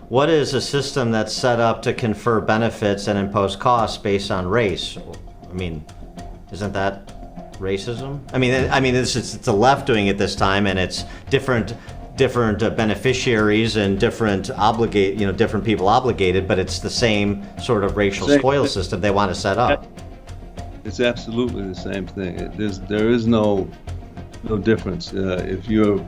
what is a system that's set up to confer benefits and impose costs based on race? I mean, isn't that racism? I mean, it's the left doing it this time, and it's different beneficiaries and different people obligated, but it's the same sort of racial spoil system they want to set up. It's absolutely the same thing. There is no difference. If you're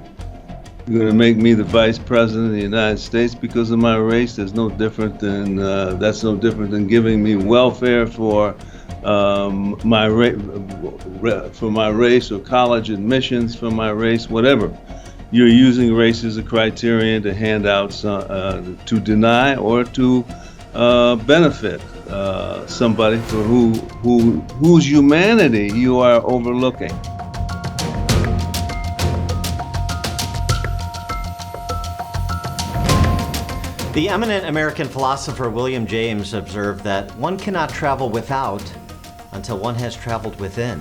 going to make me the vice president of the United States because of my race, that's no different than giving me welfare for my race, or college admissions for my race, whatever. You're using race as a criterion to hand out, to deny or to benefit somebody for whose humanity you are overlooking. The eminent American philosopher William James observed that one cannot travel without until one has traveled within.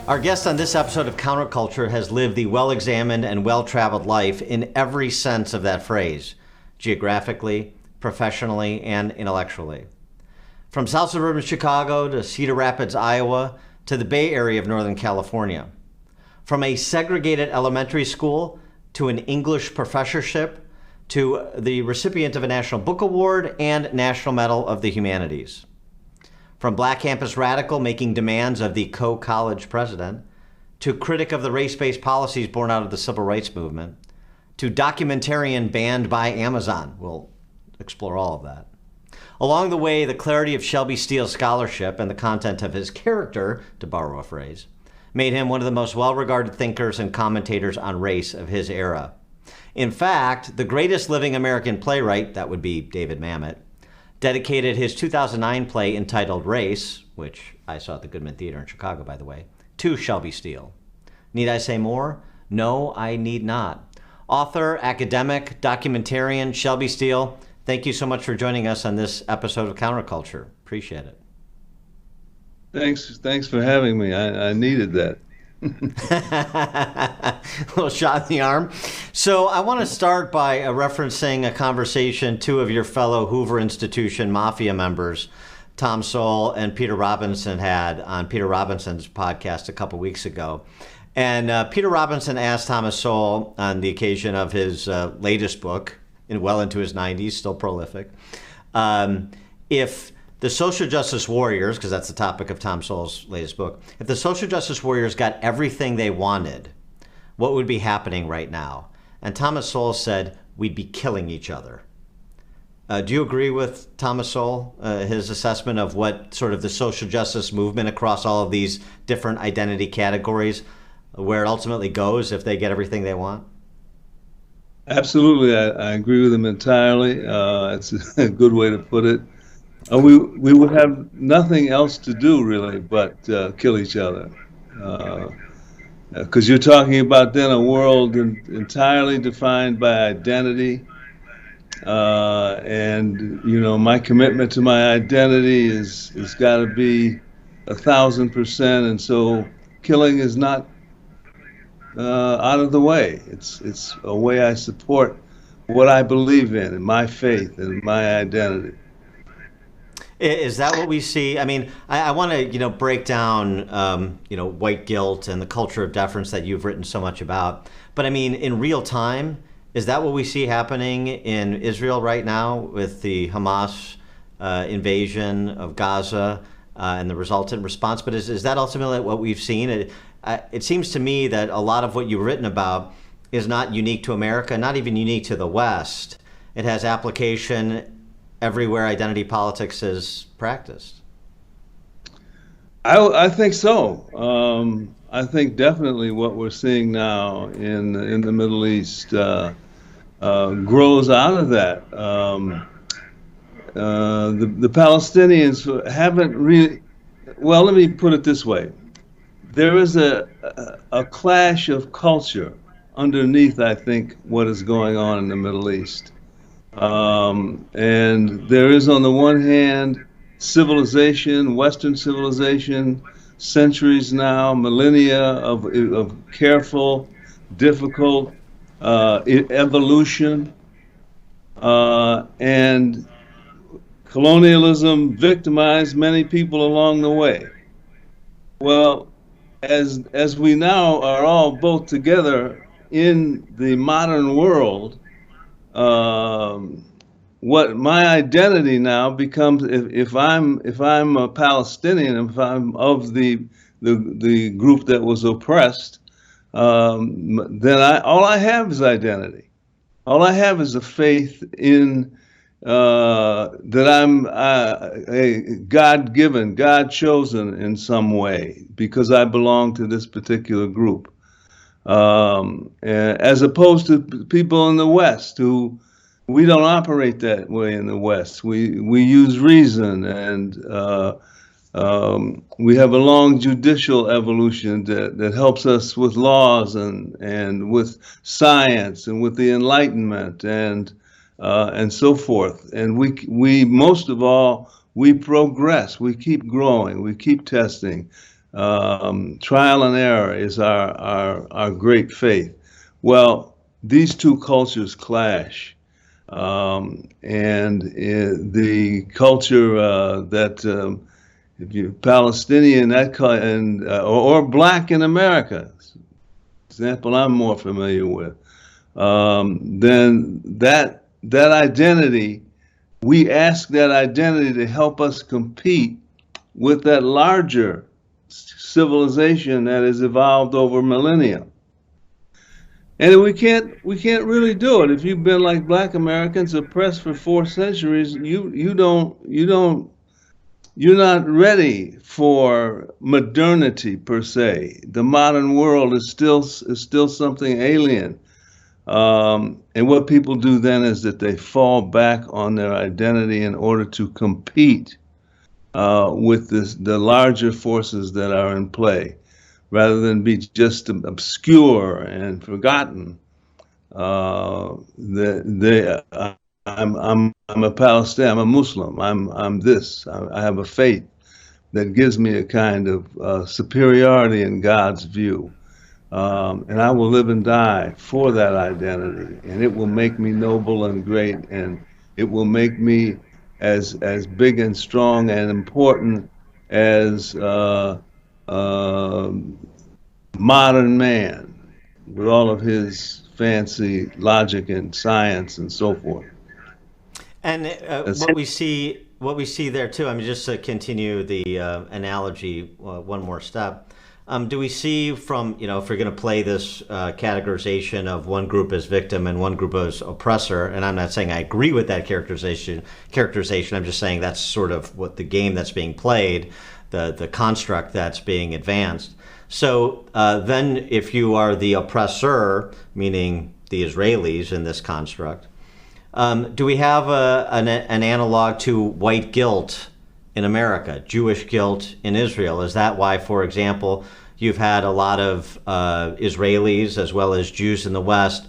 Our guest on this episode of Counterculture has lived the well-examined and well-traveled life in every sense of that phrase, geographically, professionally, and intellectually. From South suburban Chicago to Cedar Rapids, Iowa, to the Bay Area of Northern California. From a segregated elementary school to an English professorship to the recipient of a National Book Award and National Medal of the Humanities. From black campus radical making demands of the co-college president, to critic of the race-based policies born out of the civil rights movement, to documentarian banned by Amazon. We'll explore all of that. Along the way, the clarity of Shelby Steele's scholarship and the content of his character, to borrow a phrase, made him one of the most well-regarded thinkers and commentators on race of his era. In fact, the greatest living American playwright, that would be David Mamet, dedicated his 2009 play entitled Race, which I saw at the Goodman Theater in Chicago, by the way, to Shelby Steele. Need I say more? No, I need not. Author, academic, documentarian, Shelby Steele, thank you so much for joining us on this episode of Counterculture. Appreciate it. Thanks for having me. I needed that. A little shot in the arm. So I want to start by referencing a conversation two of your fellow Hoover Institution Mafia members, Tom Sowell and Peter Robinson, had on Peter Robinson's podcast a couple weeks ago. And Peter Robinson asked Thomas Sowell on the occasion of his latest book, well into his 90s, still prolific, if the social justice warriors, because that's the topic of Tom Sowell's latest book, if the social justice warriors got everything they wanted, what would be happening right now? And Thomas Sowell said, we'd be killing each other. Do you agree with Thomas Sowell, his assessment of what sort of the social justice movement across all of these different identity categories, where it ultimately goes if they get everything they want? Absolutely, I agree with him entirely. It's a good way to put it. We would have nothing else to do really but kill each other, because you're talking about then a world entirely defined by identity, and my commitment to my identity is got to be 1,000%, and so killing is not out of the way. It's a way I support what I believe in and my faith and my identity. Is that what we see? I mean, I want to, break down, white guilt and the culture of deference that you've written so much about. But I mean, in real time, is that what we see happening in Israel right now with the Hamas invasion of Gaza and the resultant response? But is that ultimately what we've seen? It seems to me that a lot of what you've written about is not unique to America, not even unique to the West. It has application everywhere identity politics is practiced. I think so. I think definitely what we're seeing now in the Middle East grows out of that. The Palestinians haven't really. Well, let me put it this way: there is a clash of culture underneath, I think, what is going on in the Middle East. And there is, on the one hand, civilization, Western civilization, centuries now, millennia of careful, difficult evolution, and colonialism victimized many people along the way. Well, as we now are all both together in the modern world, um, what my identity now becomes, if I'm a Palestinian, if I'm of the group that was oppressed, then all I have is identity. All I have is a faith in that I'm God-given, God-chosen in some way because I belong to this particular group. As opposed to people in the West who we don't operate that way in the West. We use reason and we have a long judicial evolution that helps us with laws and with science and with the Enlightenment and so forth. And we most of all, we progress, we keep growing, we keep testing. Trial and error is our great faith. Well, these two cultures clash. And the culture that if you're Palestinian or black in America, example I'm more familiar with, then that identity, we ask that identity to help us compete with that larger civilization that has evolved over millennia. And we can't really do it. If you've been like black Americans oppressed for 4 centuries, you're not ready for modernity per se. The modern world is still something alien. And what people do then is that they fall back on their identity in order to compete with the larger forces that are in play, rather than be just obscure and forgotten. I'm a Palestinian. I'm a Muslim. I'm this. I have a faith that gives me a kind of superiority in God's view, and I will live and die for that identity, and it will make me noble and great, and it will make me as big and strong and important as modern man with all of his fancy logic and science and so forth. And what we see there too. I mean, just to continue the analogy one more step. Do we see from, if we're going to play this categorization of one group as victim and one group as oppressor, and I'm not saying I agree with that characterization. I'm just saying that's sort of what the game that's being played, the construct that's being advanced. So then if you are the oppressor, meaning the Israelis in this construct, do we have an analog to white guilt in America, Jewish guilt in Israel? Is that why, for example, you've had a lot of Israelis as well as Jews in the West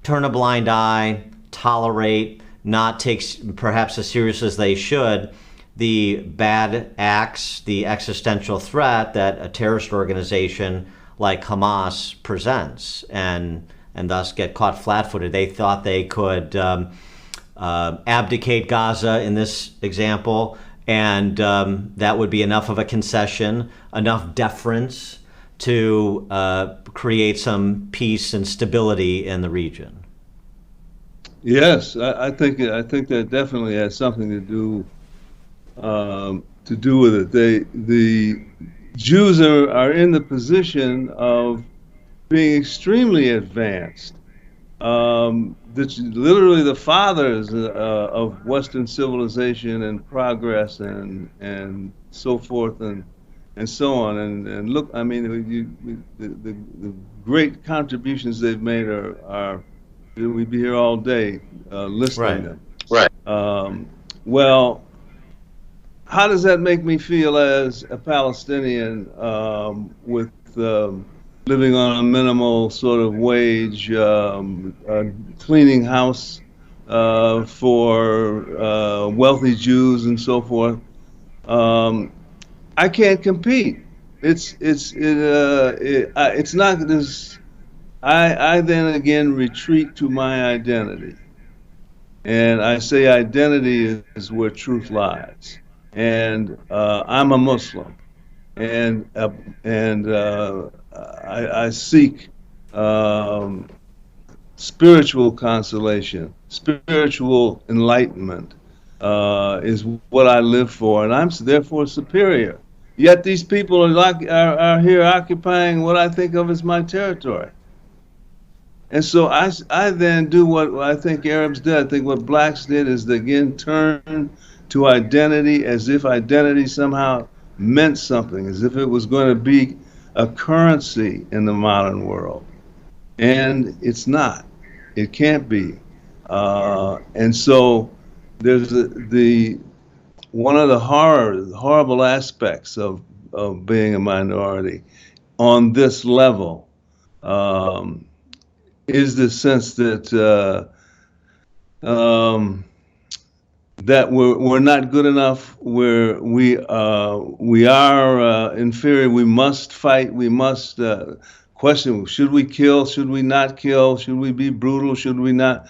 turn a blind eye, tolerate, not take perhaps as serious as they should the bad acts, the existential threat that a terrorist organization like Hamas presents, and thus get caught flat-footed? They thought they could abdicate Gaza in this example, and that would be enough of a concession, enough deference to create some peace and stability in the region. Yes, I think that definitely has something to do with it. The Jews are in the position of being extremely advanced. Literally the fathers of Western civilization and progress and so forth and so on. And look, I mean, the great contributions they've made are we'd be here all day listening to them. Right. Well, how does that make me feel as a Palestinian with living on a minimal sort of wage, cleaning house for wealthy Jews and so forth? I can't compete. It's not this. I then again retreat to my identity. And I say identity is where truth lies. And I'm a Muslim, and I seek um, spiritual consolation, spiritual enlightenment is what I live for, and I'm therefore superior. Yet these people are here occupying what I think of as my territory. And so I then do what I think Arabs did. I think what blacks did is they again turn to identity as if identity somehow meant something, as if it was going to be a currency in the modern world. And it's not. It can't be. And so there's one of the horrible aspects of being a minority on this level is the sense that that we're not good enough. We are inferior. We must fight. We must question: should we kill? Should we not kill? Should we be brutal? Should we not?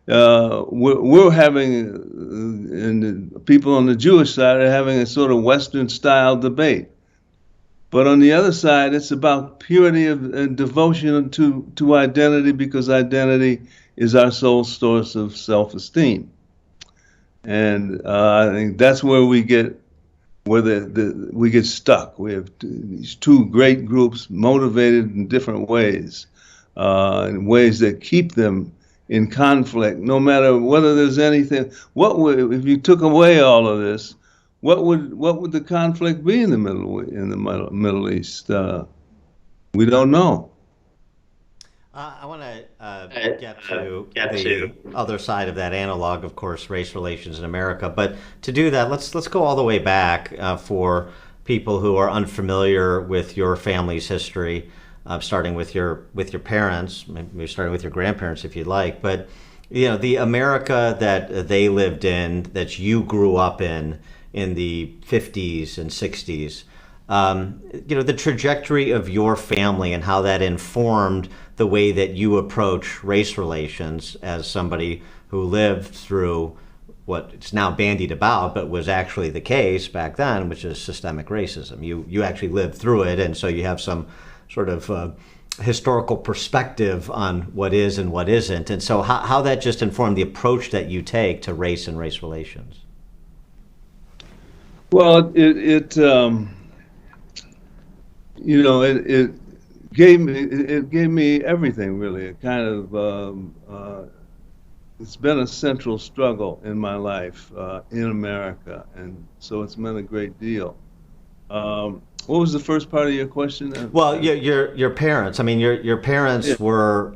We're having, and the people on the Jewish side are having a sort of Western style debate. But on the other side, it's about purity and devotion to identity, because identity is our sole source of self-esteem. And I think that's where we get we get stuck. We have these two great groups motivated in different ways, in ways that keep them in conflict, no matter whether there's anything. If you took away all of this? What would the conflict be in the Middle East? We don't know. I want to get to the other side of that analog, of course, race relations in America. But to do that, let's go all the way back for people who are unfamiliar with your family's history, starting with your parents, maybe starting with your grandparents if you'd like. But the America that they lived in, that you grew up in the 50s and 60s, the trajectory of your family and how that informed the way that you approach race relations as somebody who lived through what it's now bandied about, but was actually the case back then, which is systemic racism. You actually lived through it, and so you have some sort of historical perspective on what is and what isn't. And so how that just informed the approach that you take to race and race relations. Well, it gave me everything, really. It kind of it's been a central struggle in my life in America, and so it's meant a great deal. What was the first part of your question? Well, your parents. I mean, your parents were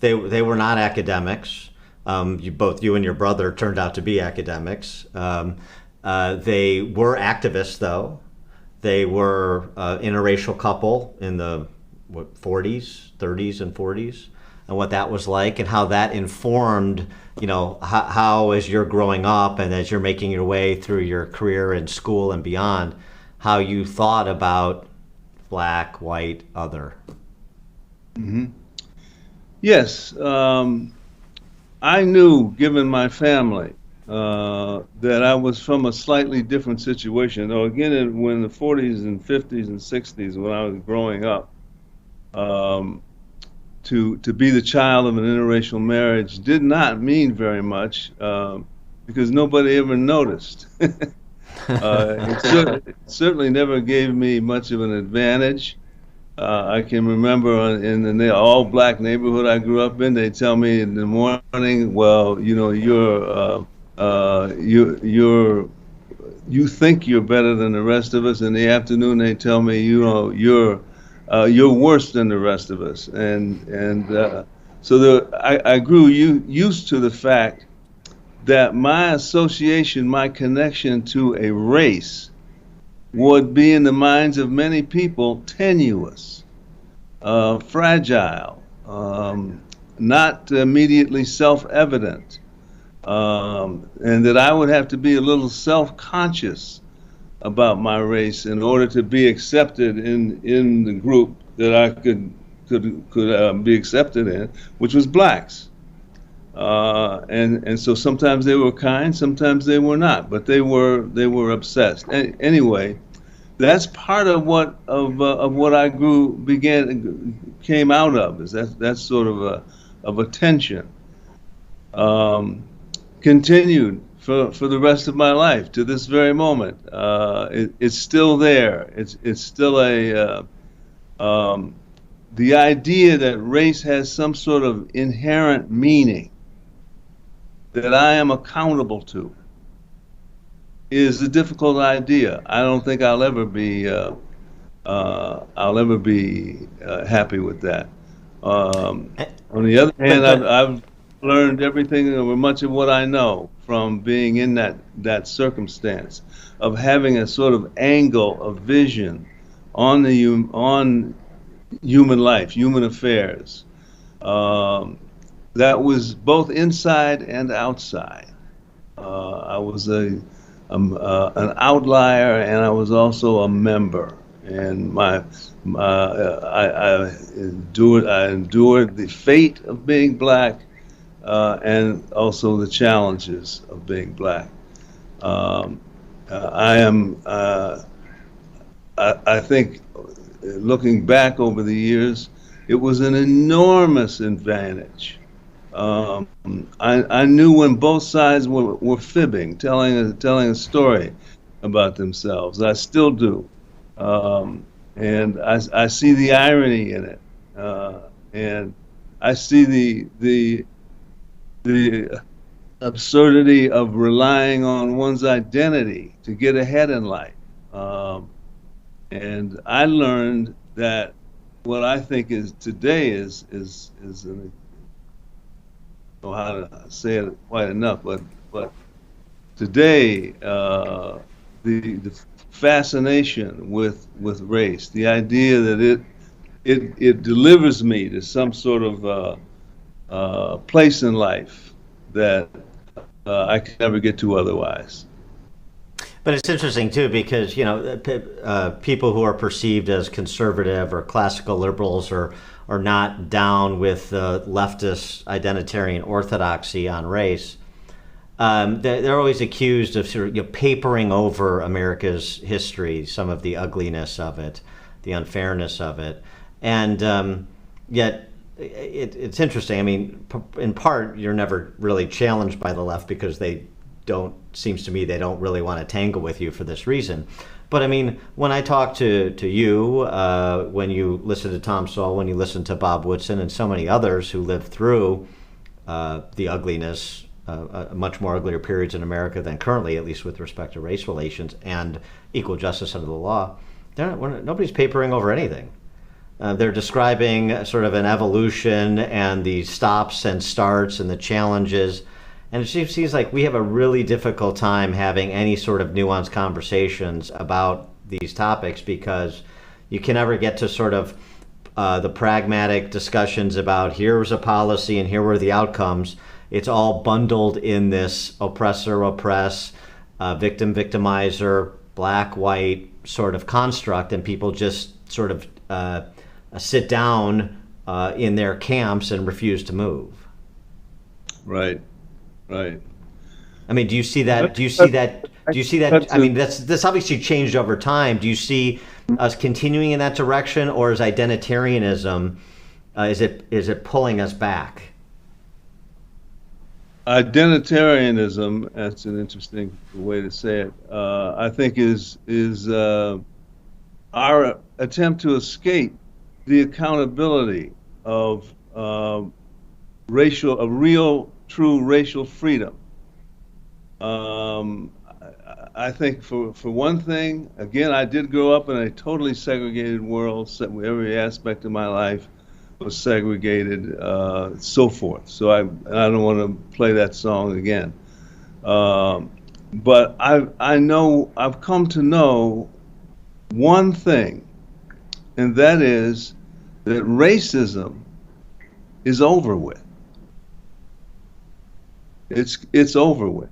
they were not academics. Both you and your brother turned out to be academics. They were activists, though. They were an interracial couple in the 40s, 30s, and 40s, and what that was like, and how that informed, how as you're growing up and as you're making your way through your career in school and beyond, how you thought about black, white, other. Mm-hmm. Yes, I knew, given my family, that I was from a slightly different situation. Though again, when the 40s and 50s and 60s, when I was growing up, to be the child of an interracial marriage did not mean very much, because nobody ever noticed. It certainly never gave me much of an advantage. I can remember in the all-black neighborhood I grew up in, they tell me in the morning, well, you think you're better than the rest of us. In the afternoon, they tell me, you're worse than the rest of us. So I grew used to the fact that my association, my connection to a race would be in the minds of many people tenuous, fragile, not immediately self-evident, and that I would have to be a little self-conscious about my race in order to be accepted in the group that I could be accepted in, which was blacks. And so sometimes they were kind, sometimes they were not, but they were obsessed. Anyway, that's part of what I came out of, is that sort of a tension. Continued for the rest of my life to this very moment. It's still there. It's still the idea that race has some sort of inherent meaning that I am accountable to is a difficult idea. I don't think I'll ever be happy with that. On the other hand, I've learned everything, or much of what I know from being in that circumstance of having a sort of angle, a vision on human life, human affairs. That was both inside and outside. I was an outlier, and I was also a member. And I endured the fate of being black, and also the challenges of being black. I think, looking back over the years, it was an enormous advantage. I knew when both sides were fibbing, telling a story about themselves. I still do, and I see the irony in it, and I see the absurdity of relying on one's identity to get ahead in life. And I learned that what I think is today is an, I don't know how to say it quite enough, but today the fascination with race, the idea that it delivers me to some sort of place in life that I can never get to otherwise. But it's interesting too, because people who are perceived as conservative or classical liberals are not down with leftist identitarian orthodoxy on race. They're always accused of sort of papering over America's history, some of the ugliness of it, the unfairness of it, and yet it's interesting. I mean, in part, you're never really challenged by the left because seems to me they don't really want to tangle with you for this reason. But I mean, when I talk to you, when you listen to Tom Sowell, when you listen to Bob Woodson and so many others who lived through the ugliness, much more uglier periods in America than currently, at least with respect to race relations and equal justice under the law, nobody's papering over anything. They're describing sort of an evolution and the stops and starts and the challenges. And it seems like we have a really difficult time having any sort of nuanced conversations about these topics, because you can never get to sort of the pragmatic discussions about here was a policy and here were the outcomes. It's all bundled in this oppressor, oppress, victim, victimizer, black, white sort of construct, and people just sort of sit down in their camps and refuse to move. Right. Right. I mean, do you see that? I mean, that's obviously changed over time. Do you see us continuing in that direction, or is identitarianism is it pulling us back? Identitarianism, that's an interesting way to say it. I think is our attempt to escape the accountability of real, true racial freedom. I think for one thing, again, I did grow up in a totally segregated world. Every aspect of my life was segregated, so forth. So I don't want to play that song again. But I've come to know one thing, and that is that racism is over with. It's over with.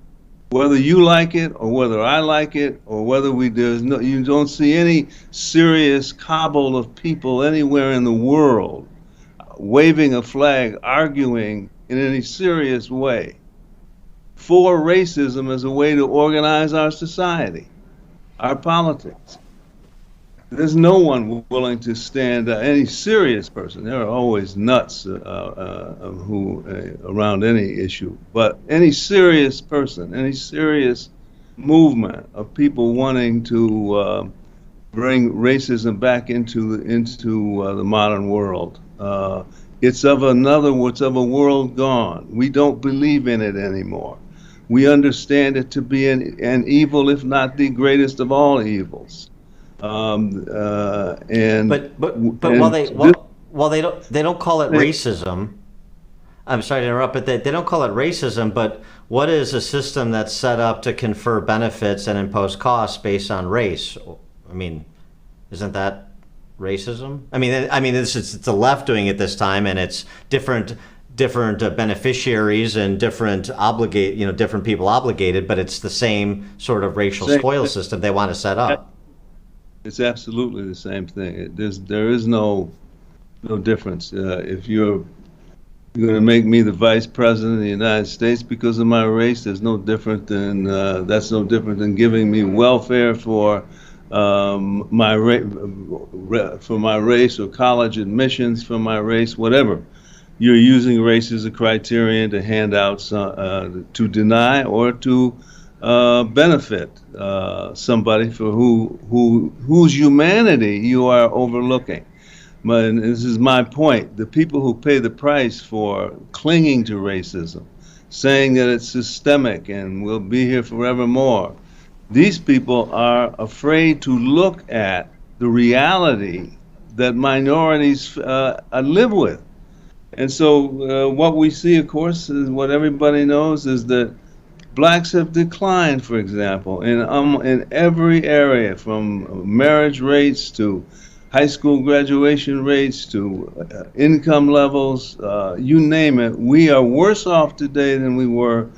Whether you like it or whether I like it or whether you don't see any serious cabal of people anywhere in the world waving a flag, arguing in any serious way for racism as a way to organize our society, our politics. There's no one willing to stand, any serious person. There are always nuts who around any issue, but any serious person, any serious movement of people wanting to bring racism back into the modern world. It's of a world gone. We don't believe in it anymore. We understand it to be an evil, if not the greatest of all evils. And while they don't call it racism. I'm sorry to interrupt, but they don't call it racism. But what is a system that's set up to confer benefits and impose costs based on race? I mean, isn't that racism? I mean, it's the left doing it this time, and it's different beneficiaries and different people obligated, but it's the same sort of racial spoil system they want to set up. It's absolutely the same thing. There is no difference. If you're going to make me the vice president of the United States because of my race, that's no different than giving me welfare for my race, or college admissions for my race, whatever. You're using race as a criterion to hand out, to deny or to benefit somebody for whose humanity you are overlooking. And this is my point. The people who pay the price for clinging to racism, saying that it's systemic and will be here forevermore, these people are afraid to look at the reality that minorities live with. And so what we see, of course, is what everybody knows, is that blacks have declined, for example, in every area, from marriage rates to high school graduation rates to income levels, you name it. We are worse off today than we were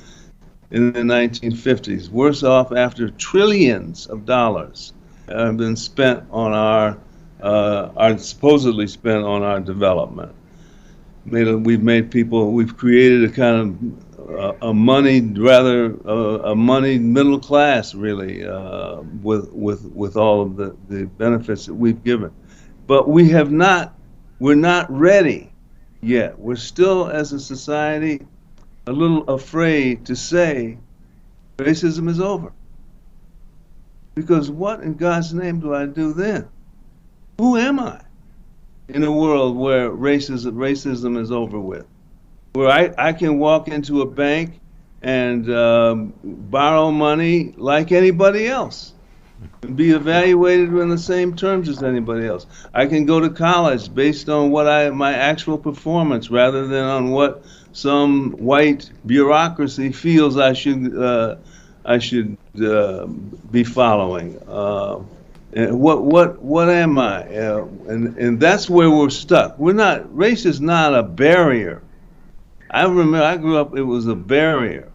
in the 1950s, worse off after trillions of dollars have been spent on are supposedly spent on our development. We've created a kind of a moneyed middle class, really, with all of the benefits that we've given. But we're not ready yet. We're still, as a society, a little afraid to say racism is over. Because what in God's name do I do then? Who am I in a world where racism is over with? Where I can walk into a bank and borrow money like anybody else, and be evaluated in the same terms as anybody else. I can go to college based on my actual performance, rather than on what some white bureaucracy feels I should be following. What am I? And that's where we're stuck. Race is not a barrier. I remember I grew up, it was a barrier.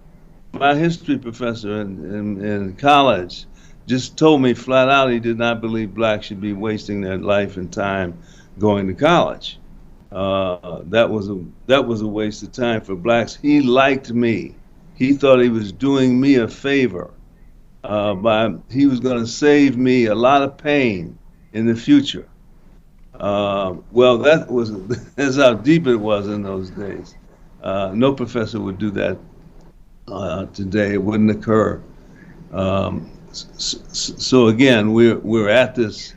My history professor in college just told me flat out he did not believe blacks should be wasting their life and time going to college. That was a waste of time for blacks. He liked me. He thought he was doing me a favor. He was going to save me a lot of pain in the future. Well, that's how deep it was in those days. No professor would do that today. It wouldn't occur. So again, we're at this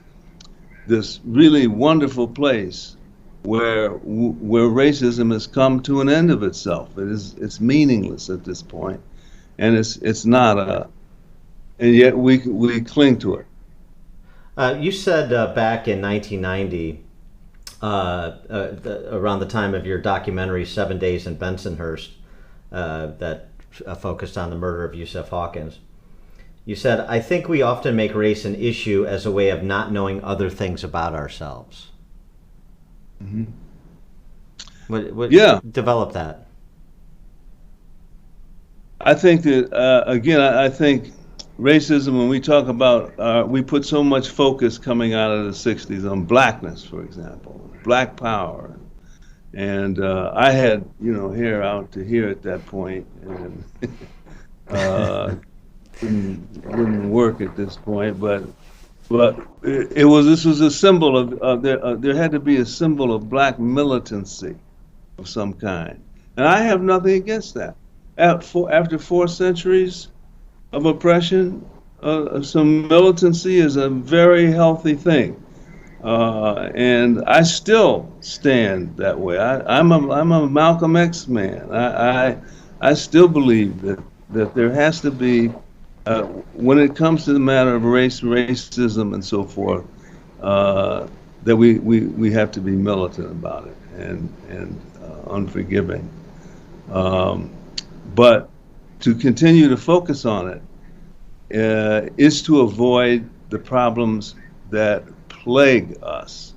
really wonderful place where racism has come to an end of itself. It's meaningless at this point, and it's not and yet we cling to it. You said back in 1990, around the time of your documentary 7 Days in Bensonhurst, that focused on the murder of Yusef Hawkins, you said, "I think we often make race an issue as a way of not knowing other things about ourselves." Mm-hmm. Yeah. Develop that. I think that, I think racism, when we talk about, we put so much focus coming out of the 60s on blackness, for example, black power. And I had, hair out to here at that point, and wouldn't work at this point. But this was a symbol of there had to be a symbol of black militancy of some kind, and I have nothing against that. After 4 centuries of oppression, some militancy is a very healthy thing. And I still stand that way. I'm a Malcolm X man. I still believe that there has to be, when it comes to the matter of racism and so forth, that we have to be militant about it and unforgiving. But to continue to focus on it is to avoid the problems that plague us.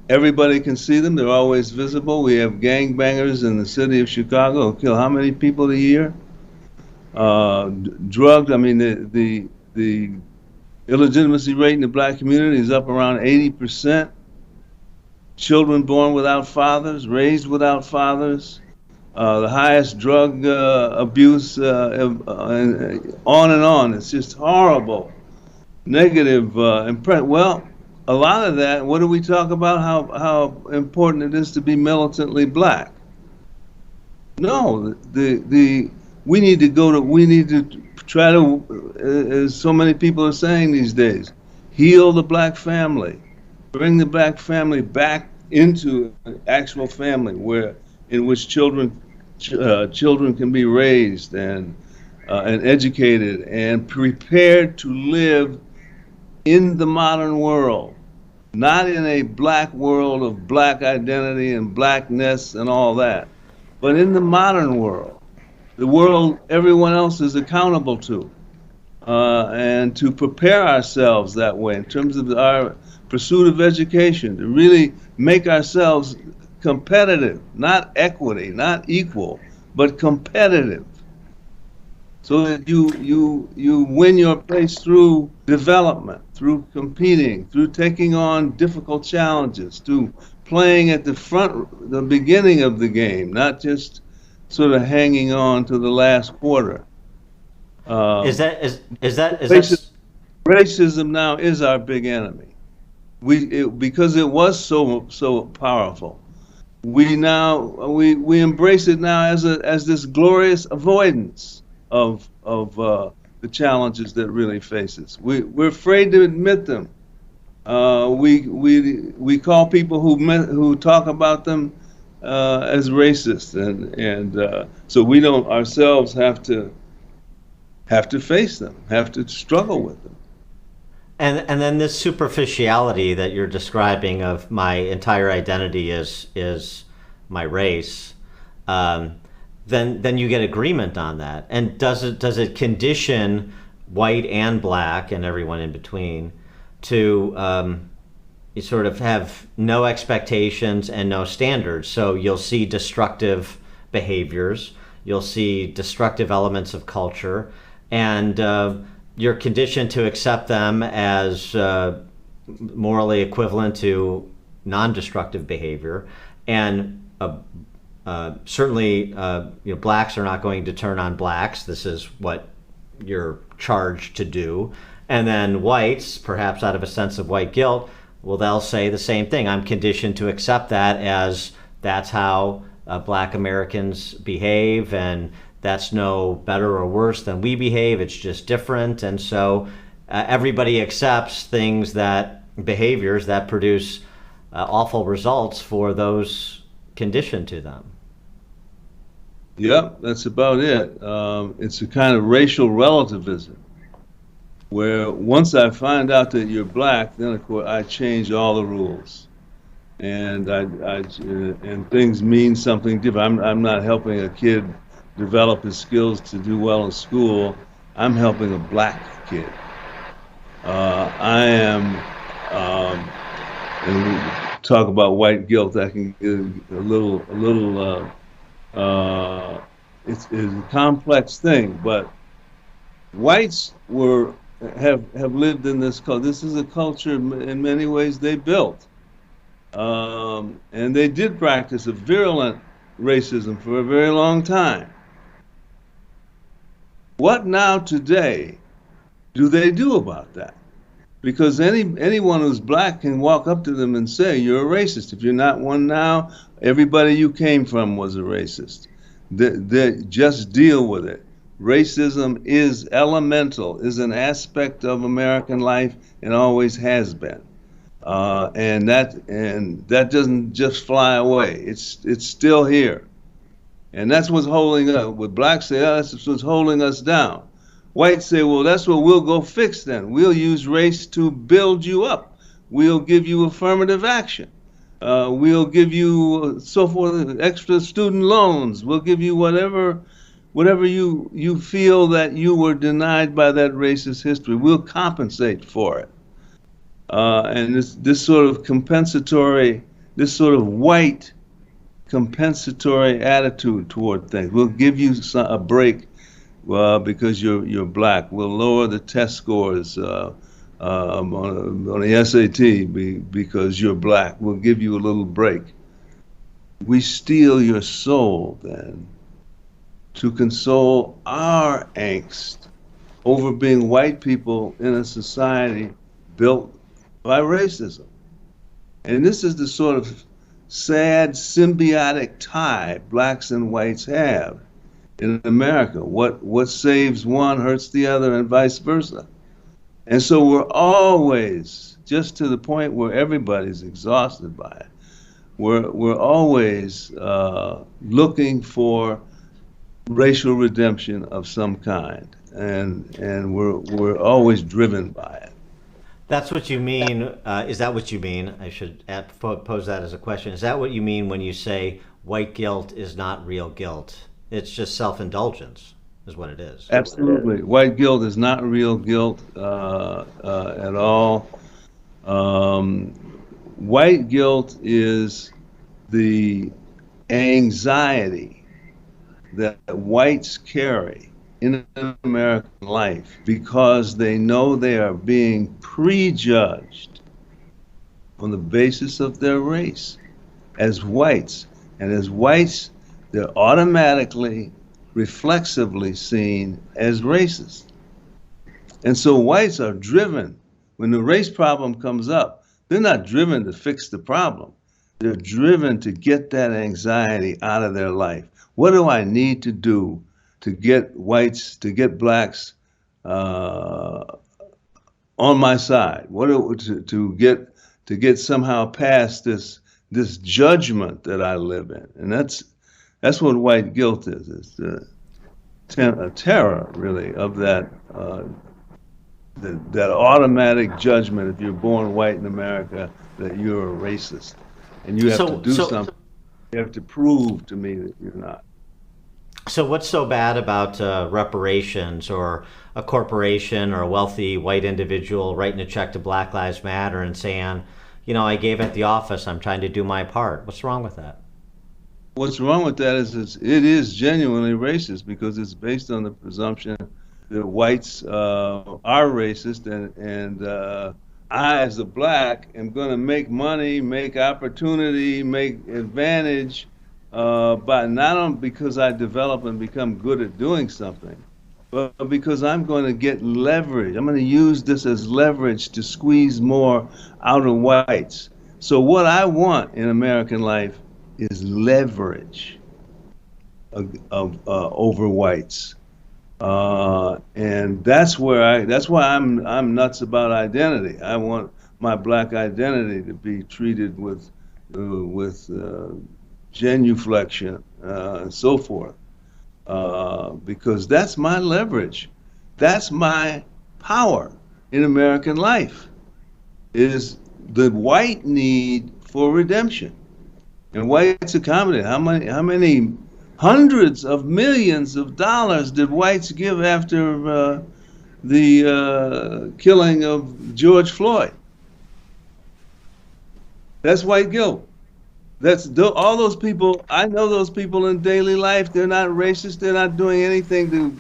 Everybody can see them. They're always visible. We have gangbangers in the city of Chicago who kill how many people a year? Drugged. I mean, the illegitimacy rate in the black community is up around 80%. Children born without fathers, raised without fathers. The highest drug abuse, and on and on. It's just horrible. Negative impression. Well, a lot of that, what do we talk about? How important it is to be militantly black. No, we need to try to, as so many people are saying these days, heal the black family, bring the black family back into an actual family in which children can be raised and educated and prepared to live in the modern world, not in a black world of black identity and blackness and all that, but in the modern world, the world everyone else is accountable to, and to prepare ourselves that way in terms of our pursuit of education, to really make ourselves competitive, not equity, not equal, but competitive, so that you win your place through development, through competing, through taking on difficult challenges, through playing at the beginning of the game, not just sort of hanging on to the last quarter. Racism now is our big enemy. Because it was so powerful. We embrace it now as this glorious avoidance of the challenges that really face us. We're afraid to admit them. We call people who talk about them as racist, and so we don't ourselves have to face them, have to struggle with them. And then this superficiality that you're describing of my entire identity is my race, then you get agreement on that. And does it condition white and black and everyone in between to you sort of have no expectations and no standards? So you'll see destructive behaviors, you'll see destructive elements of culture, and you're conditioned to accept them as morally equivalent to non-destructive behavior, and certainly blacks are not going to turn on blacks. This is what you're charged to do. And then whites, perhaps out of a sense of white guilt, well, they'll say the same thing. I'm conditioned to accept that as that's how black Americans behave, and that's no better or worse than we behave. It's just different. And so everybody accepts behaviors that produce awful results for those conditioned to them. Yep, that's about it. It's a kind of racial relativism, where once I find out that you're black, then of course I change all the rules, and and things mean something different. I'm not helping a kid develop his skills to do well in school. I'm helping a black kid. I am, and we talk about white guilt. I can get a little. It's a complex thing, but whites have lived in this culture. This is a culture in many ways they built. And they did practice a virulent racism for a very long time. What now today do they do about that? Because anyone who's black can walk up to them and say, you're a racist. If you're not one now, everybody you came from was a racist. They just deal with it. Racism is elemental, is an aspect of American life and always has been. And that doesn't just fly away. It's still here. And that's what's holding up. What blacks say, oh, that's what's holding us down. Whites say, well, that's what we'll go fix then. We'll use race to build you up. We'll give you affirmative action. We'll give you so forth, extra student loans. We'll give you whatever you feel that you were denied by that racist history. We'll compensate for it. And this sort of compensatory, this sort of white compensatory attitude toward things. We'll give you a break because you're black. We'll lower the test scores on the SAT because you're black. We'll give you a little break. We steal your soul then to console our angst over being white people in a society built by racism. And this is the sort of sad symbiotic tie blacks and whites have in America. What saves one hurts the other and vice versa. And so we're always, just to the point where everybody's exhausted by it, we're always looking for racial redemption of some kind, and we're always driven by it. That's what you mean. Is that what you mean? I should pose that as a question. Is that what you mean when you say white guilt is not real guilt? It's just self-indulgence, is what it is. Absolutely. White guilt is not real guilt at all. White guilt is the anxiety that whites carry in American life because they know they are being prejudged on the basis of their race as whites. And as whites, they're automatically, reflexively seen as racist. And so whites are driven, when the race problem comes up, they're not driven to fix the problem. They're driven to get that anxiety out of their life. What do I need to do to get whites, to get blacks on my side? To get somehow past this judgment that I live in? And that's what white guilt is. It's a terror, really, of that automatic judgment. If you're born white in America, that you're a racist, and you have to do something. You have to prove to me that you're not. So what's so bad about reparations, or a corporation or a wealthy white individual writing a check to Black Lives Matter and saying, I gave at the office, I'm trying to do my part? What's wrong with that? What's wrong with that is it is genuinely racist because it's based on the presumption that whites are racist, and I, as a black, am going to make money, make opportunity, make advantage but not only because I develop and become good at doing something, but because I'm going to get leverage. I'm going to use this as leverage to squeeze more out of whites. So what I want in American life is leverage over whites, and that's why I'm nuts about identity. I want my black identity to be treated with genuflection and so forth, because that's my leverage. That's my power in American life, is the white need for redemption. And whites accommodate. How many hundreds of millions of dollars did whites give after the killing of George Floyd? That's white guilt. All those people. I know those people in daily life. They're not racist. They're not doing anything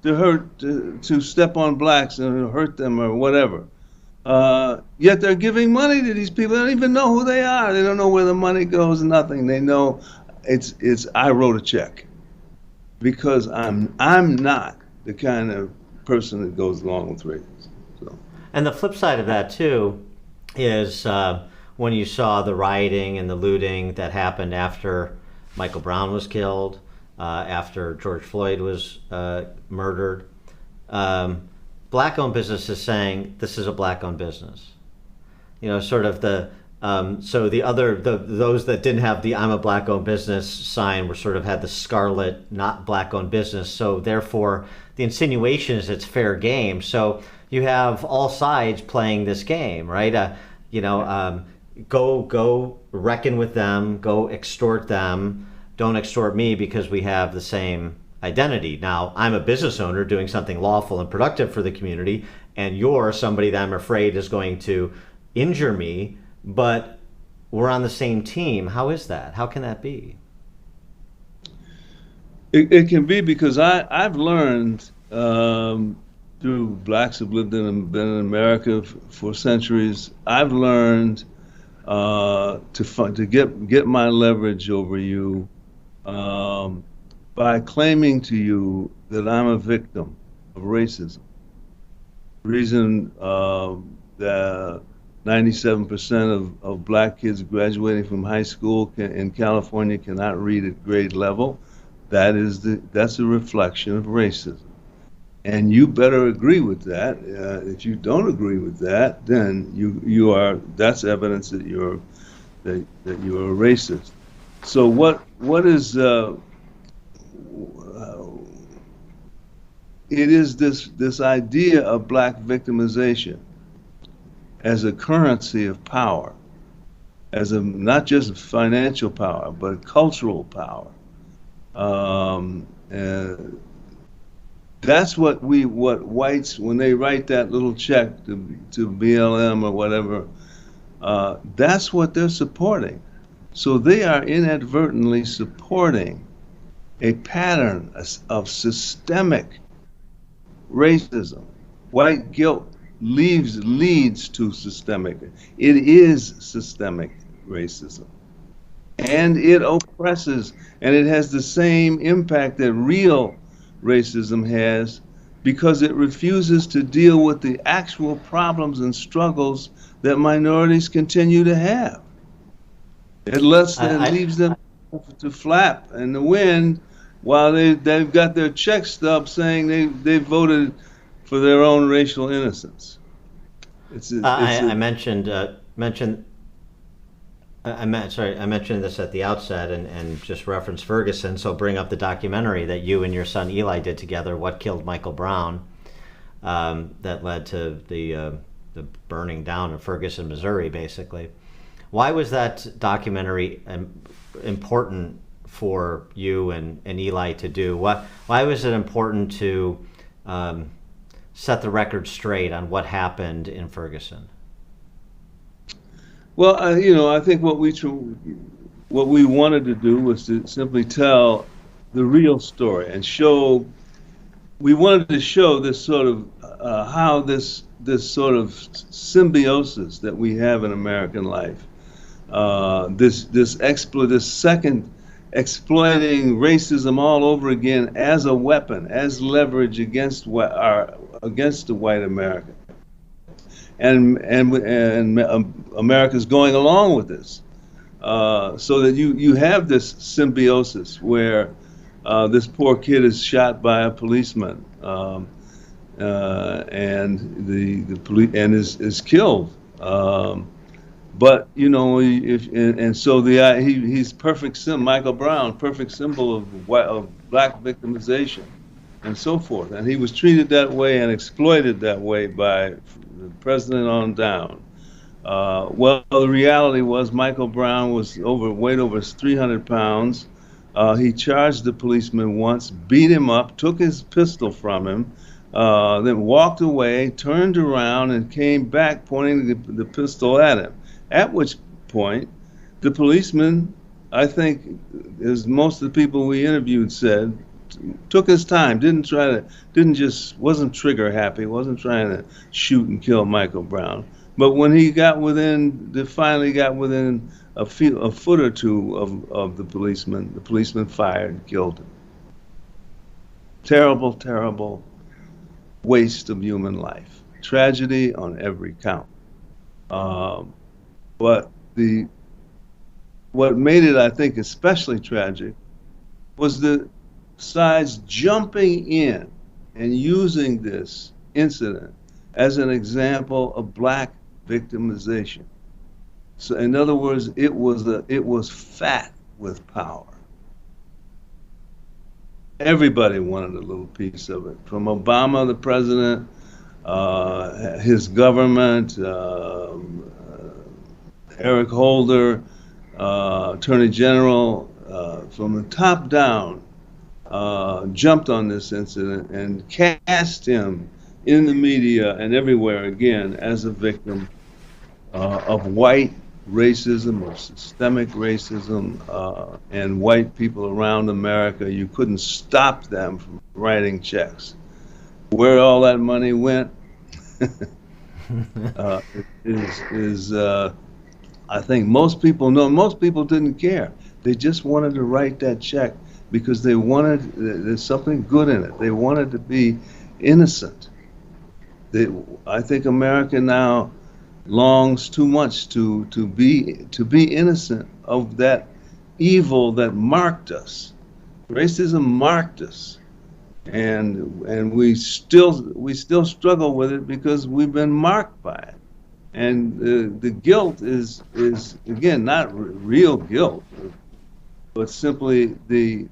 to hurt, to step on blacks and hurt them or whatever. Yet they're giving money to these people. They don't even know who they are. They don't know where the money goes. Nothing. They know it's. I wrote a check because I'm not the kind of person that goes along with racism. So. And the flip side of that too is when you saw the rioting and the looting that happened after Michael Brown was killed, after George Floyd was murdered. Black-owned businesses saying this is a black-owned business. You know, sort of the so those that didn't have the "I'm a black-owned business" sign were sort of had the scarlet "not black-owned business." So therefore, the insinuation is it's fair game. So you have all sides playing this game, right? Go reckon with them, go extort them. Don't extort me because we have the same identity. Now, I'm a business owner doing something lawful and productive for the community, and you're somebody that I'm afraid is going to injure me, but we're on the same team. How is that? How can that be? It can be because I've learned through blacks have lived in been in America for centuries. I've learned to get my leverage over you by claiming to you that I'm a victim of racism. The reason that 97% of black kids graduating from high school in California cannot read at grade level, that's a reflection of racism. And you better agree with that. If you don't agree with that, then that's evidence that you're a racist. So what is it is this idea of black victimization as a currency of power, as not just financial power, but cultural power. That's what whites, when they write that little check to BLM or whatever, that's what they're supporting. So they are inadvertently supporting a pattern of systemic racism. White guilt leads to systemic. It is systemic racism. And it oppresses, and it has the same impact that real racism has, because it refuses to deal with the actual problems and struggles that minorities continue to have. It leaves them to flap in the wind while they've got their check stub saying they voted for their own racial innocence. I mentioned this at the outset and just referenced Ferguson, so bring up the documentary that you and your son Eli did together, What Killed Michael Brown, that led to the burning down of Ferguson, Missouri, basically. Why was that documentary important for you and Eli to do? Why was it important to set the record straight on what happened in Ferguson? Well, I think what we wanted to do was to simply tell the real story and show. We wanted to show this sort of how this sort of symbiosis that we have in American life, this second exploiting racism all over again as a weapon, as leverage against the white America. And America's going along with this, so that you have this symbiosis where this poor kid is shot by a policeman, and the police is killed. But he's perfect Michael Brown, perfect symbol of black victimization, and so forth. And he was treated that way and exploited that way by the president on down. Well, the reality was Michael Brown was weighed over 300 pounds. He charged the policeman once, beat him up, took his pistol from him, then walked away, turned around, and came back pointing the pistol at him. At which point, the policeman, I think, as most of the people we interviewed said, took his time, wasn't trigger happy, wasn't trying to shoot and kill Michael Brown. But when he finally got within a foot or two of the policeman fired and killed him. Terrible, terrible waste of human life. Tragedy on every count. But what made it, I think, especially tragic was the sides jumping in and using this incident as an example of black victimization. So, in other words, it was fat with power. Everybody wanted a little piece of it, from Obama, the president, his government, Eric Holder, Attorney General, from the top down, jumped on this incident and cast him in the media and everywhere again as a victim of white racism, of systemic racism, and white people around America. You couldn't stop them from writing checks. Where all that money went I think most people know. Most people didn't care. They just wanted to write that check because there's something good in it. They wanted to be innocent. I think America now longs too much to be innocent of that evil that marked us. Racism marked us, and we still struggle with it because we've been marked by it. And the guilt is again not real guilt, but simply the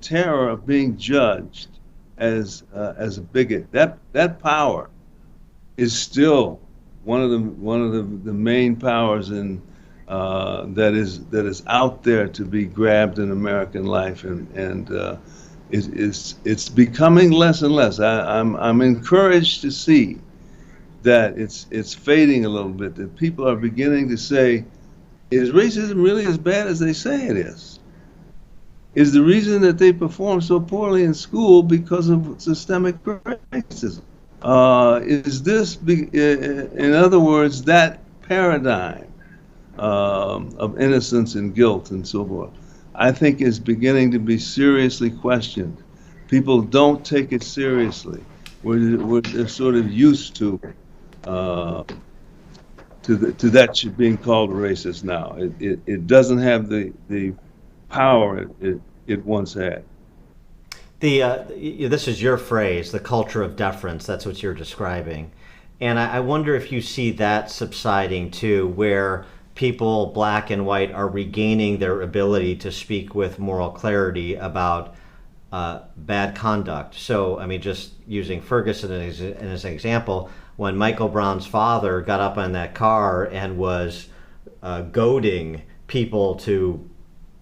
terror of being judged as a bigot. That power is still one of the main powers that is out there to be grabbed in American life, and it's becoming less and less. I'm encouraged to see that it's fading a little bit. That people are beginning to say, is racism really as bad as they say it is? Is the reason that they perform so poorly in school because of systemic racism? Is this, in other words, that paradigm of innocence and guilt and so forth, I think is beginning to be seriously questioned. People don't take it seriously. They're sort of used to that being called racist now. It doesn't have the power it once had. This is your phrase, the culture of deference. That's what you're describing. And I wonder if you see that subsiding too, where people, black and white, are regaining their ability to speak with moral clarity about bad conduct. So, I mean, just using Ferguson as an example, when Michael Brown's father got up on that car and was goading people to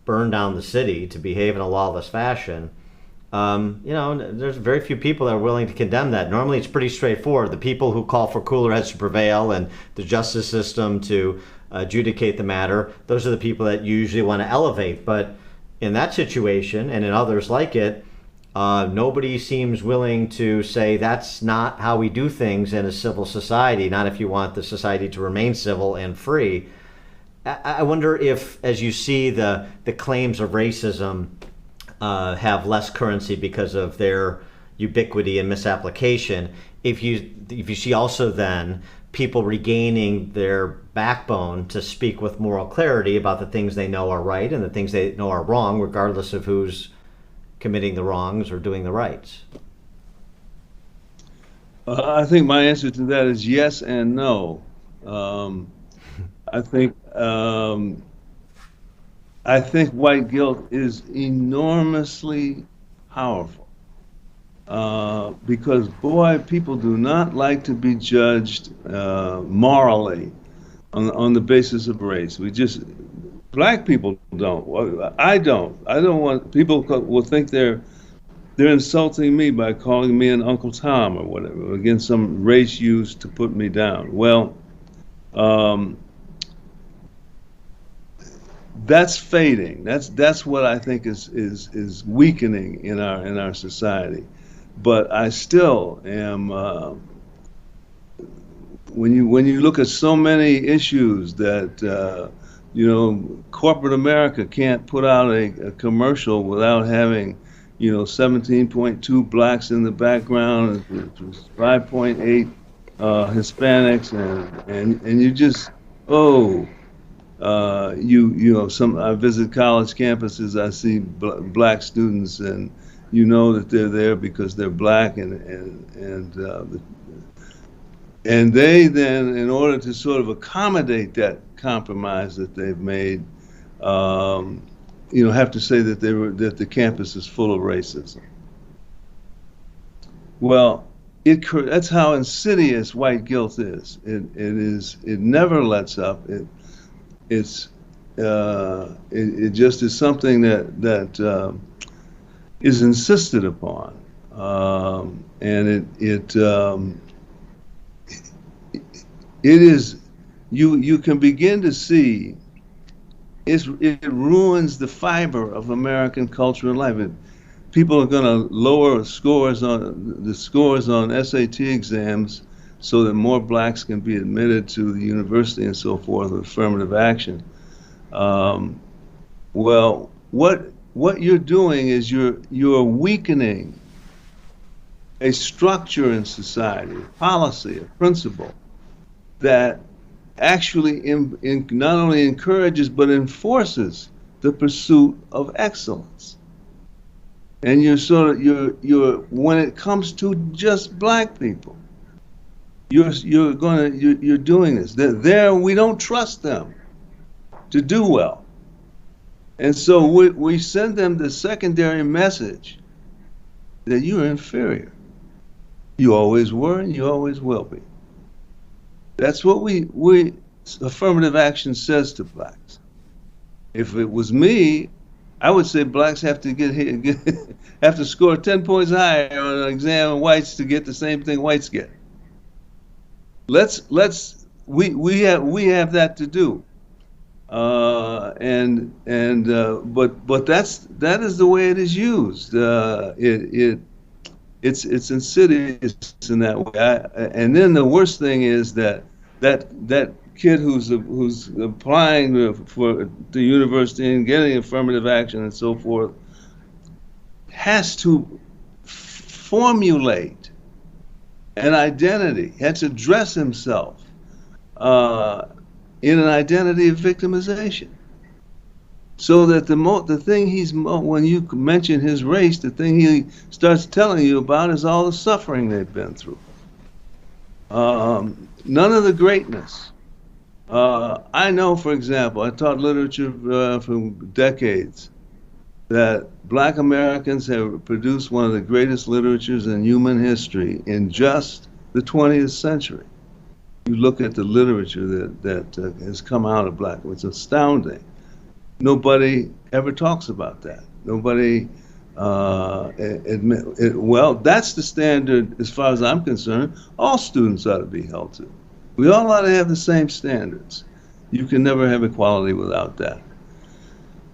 burn down the city, to behave in a lawless fashion, there's very few people that are willing to condemn that. Normally it's pretty straightforward. The people who call for cooler heads to prevail and the justice system to adjudicate the matter, those are the people that usually want to elevate. But in that situation and in others like it, nobody seems willing to say that's not how we do things in a civil society, not if you want the society to remain civil and free. I wonder if, as you see the claims of racism have less currency because of their ubiquity and misapplication, if you see also then people regaining their backbone to speak with moral clarity about the things they know are right and the things they know are wrong, regardless of who's committing the wrongs or doing the rights. I think my answer to that is yes and no. I think white guilt is enormously powerful because, boy, people do not like to be judged morally on the basis of race. Black people don't. I don't want, people will think they're insulting me by calling me an Uncle Tom or whatever, against some race used to put me down. Well, that's fading. That's what I think is weakening in our society. But I still am. When you look at so many issues that corporate America can't put out a commercial without having 17.2 blacks in the background, 5.8 Hispanics, and you just I visit college campuses, I see black students, and you know that they're there because they're black, and they then, in order to sort of accommodate that compromise that they've made, have to say that that the campus is full of racism. Well, that's how insidious white guilt is. It never lets up. It just is something that is insisted upon, and it is, you can begin to see it ruins the fiber of American culture and life. People are going to lower the scores on SAT exams so that more blacks can be admitted to the university and so forth with affirmative action. Well, what you're doing is you're weakening a structure in society, a policy, a principle that actually not only encourages but enforces the pursuit of excellence. And you're when it comes to just black people, you're doing this. There we don't trust them to do well, and so we send them the secondary message that you're inferior. You always were and you always will be. That's what we affirmative action says to blacks. If it was me, I would say blacks have to score 10 points higher on an exam than whites to get the same thing whites get. We have that to do, but that is the way it is used. It's insidious in that way. And then the worst thing is that kid who's applying for the university and getting affirmative action and so forth has to formulate an identity, has to dress himself in an identity of victimization. So that the thing when you mention his race, the thing he starts telling you about is all the suffering they've been through. None of the greatness. I know, for example, I taught literature for decades, that black Americans have produced one of the greatest literatures in human history in just the 20th century. You look at the literature that has come out of black, it's astounding. Nobody ever talks about that. Nobody well, that's the standard as far as I'm concerned. All students ought to be held to. We all ought to have the same standards. You can never have equality without that.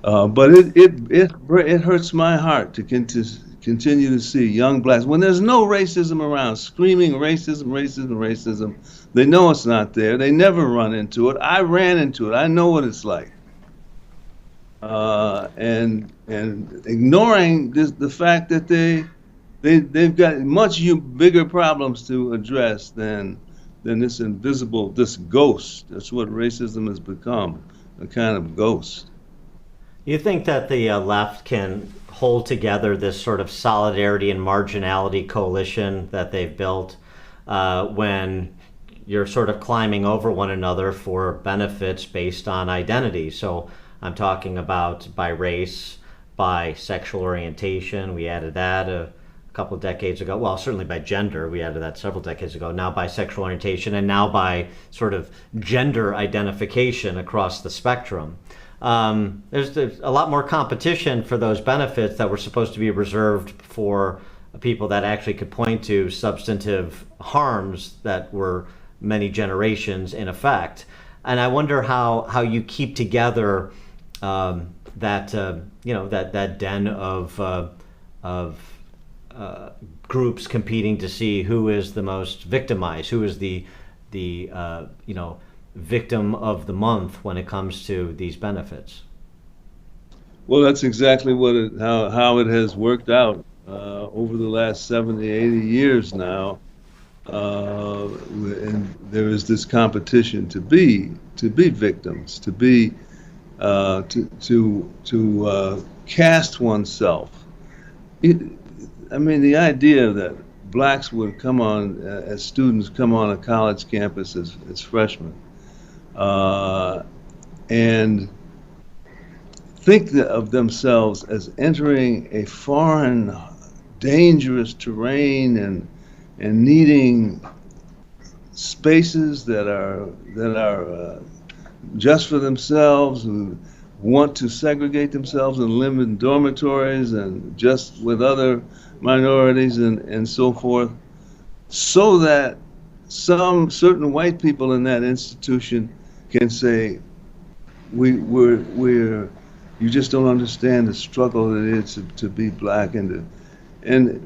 But it hurts my heart to continue to see young blacks, when there's no racism around, screaming racism, racism, racism. They know it's not there. They never run into it. I ran into it. I know what it's like. And ignoring the fact that they've got much bigger problems to address than this invisible, this ghost. That's what racism has become, a kind of ghost. You think that the left can hold together this sort of solidarity and marginality coalition that they've built when you're sort of climbing over one another for benefits based on identity? So I'm talking about by race, by sexual orientation. We added that a couple of decades ago. Well, certainly by gender. We added that several decades ago. Now by sexual orientation, and now by sort of gender identification across the spectrum. There's a lot more competition for those benefits that were supposed to be reserved for people that actually could point to substantive harms that were many generations in effect. And I wonder how you keep together that den of groups competing to see who is the most victimized, who is the victim of the month when it comes to these benefits. Well, that's exactly how it has worked out over the last 70, 80 years now. And there is this competition to be victims, to be to cast oneself. The idea that blacks would come on as students, come on a college campus as freshmen, and think of themselves as entering a foreign, dangerous terrain and needing spaces that are just for themselves, who want to segregate themselves and live in dormitories and just with other minorities and so forth, so that some certain white people in that institution can say, we're you just don't understand the struggle that it is to be black, and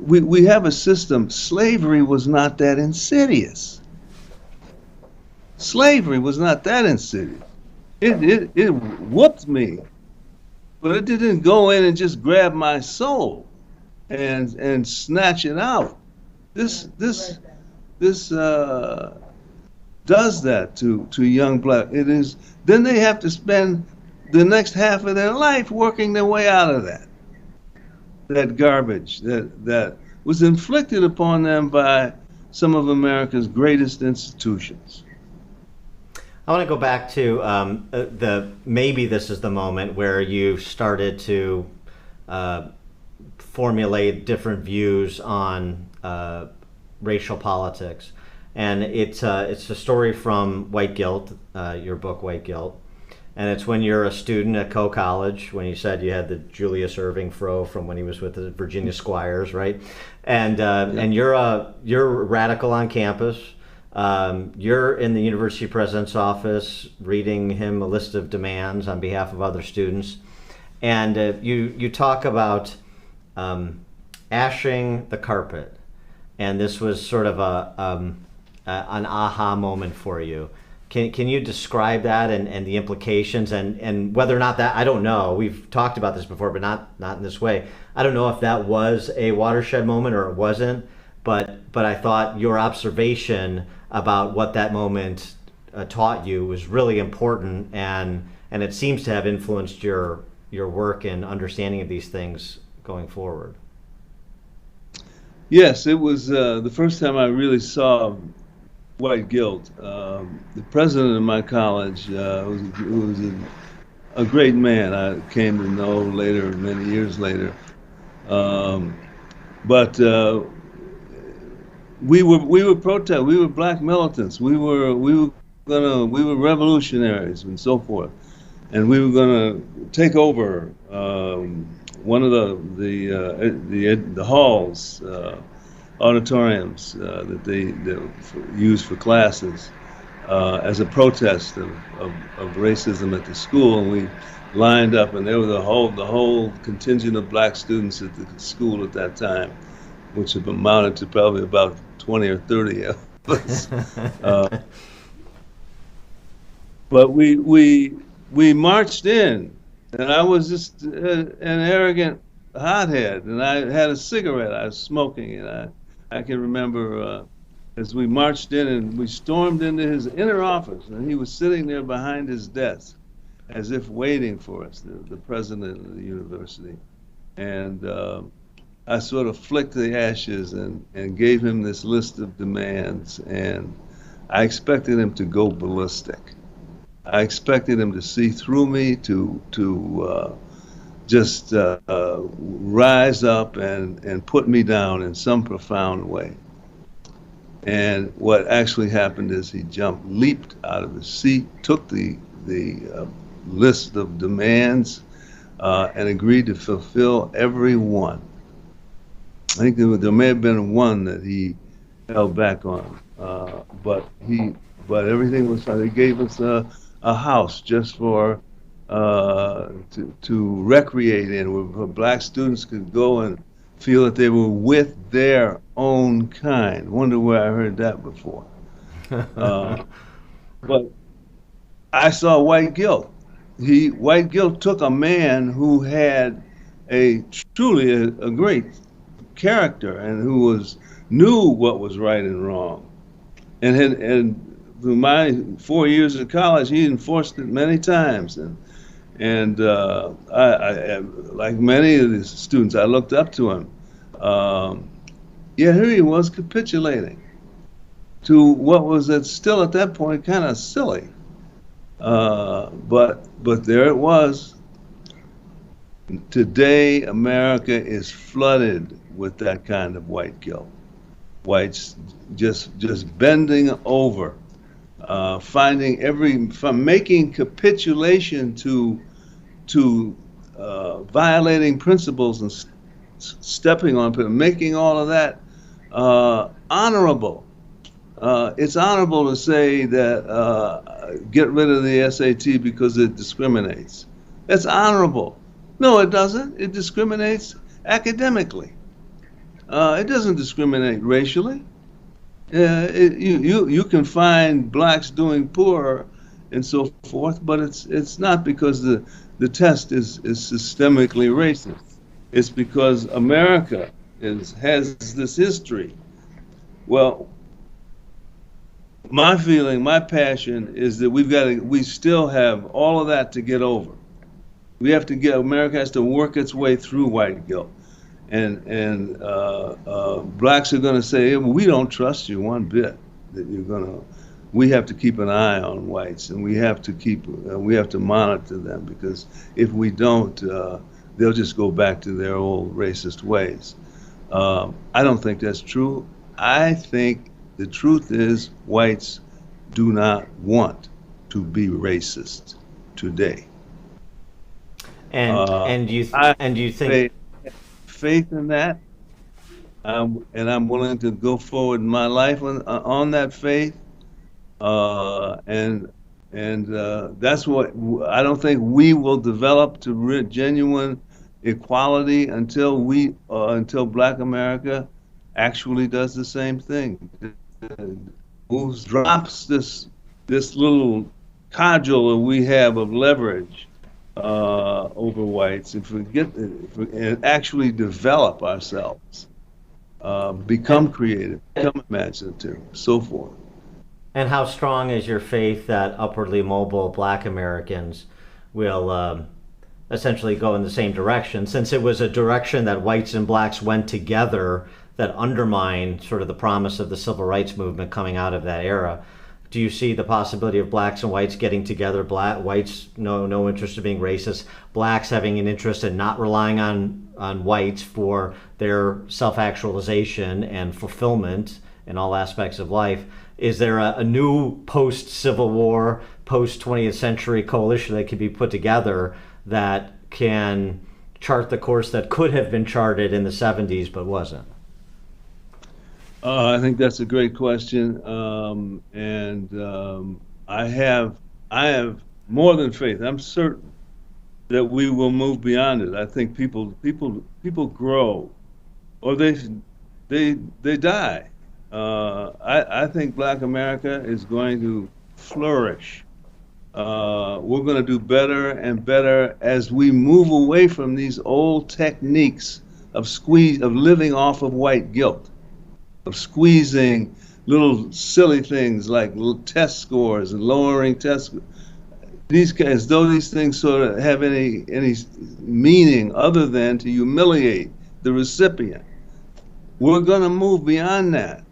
we have a system. Slavery was not that insidious. Slavery was not that insidious. It whooped me, but it didn't go in and just grab my soul and snatch it out. This does that to young black. It is. Then they have to spend the next half of their life working their way out of that garbage that was inflicted upon them by some of America's greatest institutions. I want to go back to maybe this is the moment where you started to formulate different views on racial politics, and it's a story from White Guilt, your book White Guilt. And it's when you're a student at Coe College, when you said you had the Julius Erving fro from when he was with the Virginia Squires, right? And and you're radical on campus. You're in the university president's office reading him a list of demands on behalf of other students. And you talk about ashing the carpet. And this was sort of an aha moment for you. Can you describe that and the implications and whether or not that, I don't know, we've talked about this before, but not in this way. I don't know if that was a watershed moment or it wasn't, but I thought your observation about what that moment taught you was really important, and it seems to have influenced your work and understanding of these things going forward. Yes, it was the first time I really saw White Guilt. The president of my college was a great man. I came to know later, many years later. But we were protest. We were black militants. We were revolutionaries and so forth, and we were gonna take over one of the halls. Auditoriums that they used for classes as a protest of racism at the school, and we lined up, and there was the whole contingent of black students at the school at that time, which have amounted to probably about 20 or 30 of us. But we marched in, and I was just an arrogant hothead, and I had a cigarette I was smoking, and I can remember as we marched in and we stormed into his inner office, and he was sitting there behind his desk as if waiting for us, the president of the university. And I sort of flicked the ashes and gave him this list of demands, and I expected him to go ballistic. I expected him to see through me, to just rise up and put me down in some profound way. And what actually happened is he leaped out of his seat, took the list of demands, and agreed to fulfill every one. I think there may have been one that he held back on, but everything was fine. He gave us a house just for to recreate in, where black students could go and feel that they were with their own kind. Wonder where I heard that before. But I saw white guilt. White guilt took a man who had truly a great character and who knew what was right and wrong, and through my 4 years of college, he enforced it many times, and I like many of the students, I looked up to him. Yet here he was capitulating to what was still at that point kind of silly. But there it was. Today, America is flooded with that kind of white guilt. Whites just bending over, from making capitulation to violating principles and stepping on people, making all of that honorable. It's honorable to say that get rid of the SAT because it discriminates. That's honorable. No, it doesn't. It discriminates academically. It doesn't discriminate racially. You can find blacks doing poor and so forth, but it's not because the test is systemically racist. It's because America has this history. Well, my feeling, my passion is that we still have all of that to get over. America has to work its way through white guilt. And blacks are going to say, we don't trust you one bit, that we have to keep an eye on whites, and we have to monitor them, because if we don't, they'll just go back to their old racist ways. I don't think that's true. I think the truth is whites do not want to be racist today. And you think faith in that, and I'm willing to go forward in my life on that faith, and that's what I don't think we will develop to genuine equality until Black America actually does the same thing. Drops this little cudgel that we have of leverage over whites, and actually develop ourselves, become creative, become imaginative, so forth. And how strong is your faith that upwardly mobile Black Americans will essentially go in the same direction, since it was a direction that whites and blacks went together that undermined sort of the promise of the civil rights movement coming out of that era? Do you see the possibility of blacks and whites getting together? Whites no interest in being racist, blacks having an interest in not relying on whites for their self-actualization and fulfillment in all aspects of life? Is there a new post-Civil War, post-20th century coalition that can be put together that can chart the course that could have been charted in the 70s but wasn't? I think that's a great question, I have more than faith. I'm certain that we will move beyond it. I think people grow, or they die. I think Black America is going to flourish. We're going to do better and better as we move away from these old techniques of living off of white guilt, of squeezing little silly things like little test scores and lowering test scores. As though these things sort of have any meaning other than to humiliate the recipient. We're going to move beyond that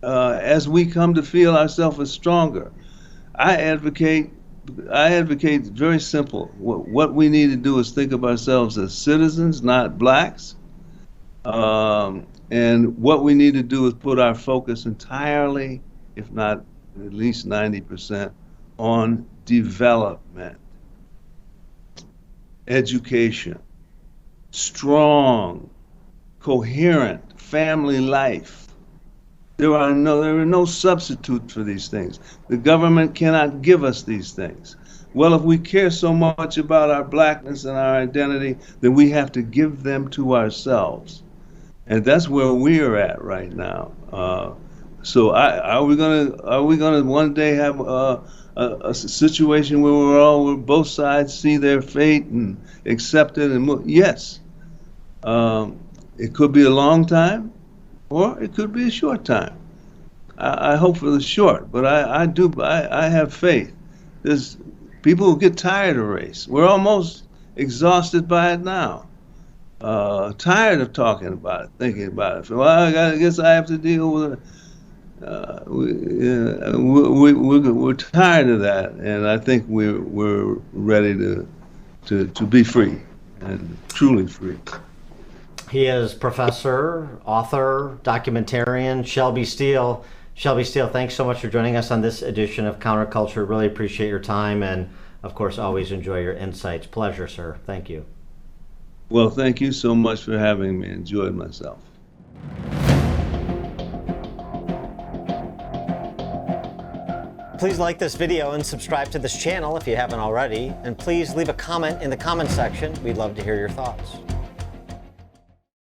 as we come to feel ourselves as stronger. I advocate very simple. What we need to do is think of ourselves as citizens, not blacks. And what we need to do is put our focus entirely, if not at least 90%, on development, education, strong, coherent family life. There are no substitute for these things. The government cannot give us these things. Well, if we care so much about our blackness and our identity, then we have to give them to ourselves. And that's where we're at right now. So are we gonna one day have a situation where both sides see their fate and accept it and move? Yes. It could be a long time, or it could be a short time. I hope for the short, but I have faith. There's people who get tired of race. We're almost exhausted by it now. Tired of talking about it, thinking about it. Well, I guess I have to deal with it. We're tired of that, and I think we're ready to be free and truly free. He is professor, author, documentarian, Shelby Steele. Shelby Steele, thanks so much for joining us on this edition of Counterculture. Really appreciate your time, and of course, always enjoy your insights. Pleasure, sir. Thank you. Well, thank you so much for having me. Enjoyed myself. Please like this video and subscribe to this channel if you haven't already. And please leave a comment in the comment section. We'd love to hear your thoughts.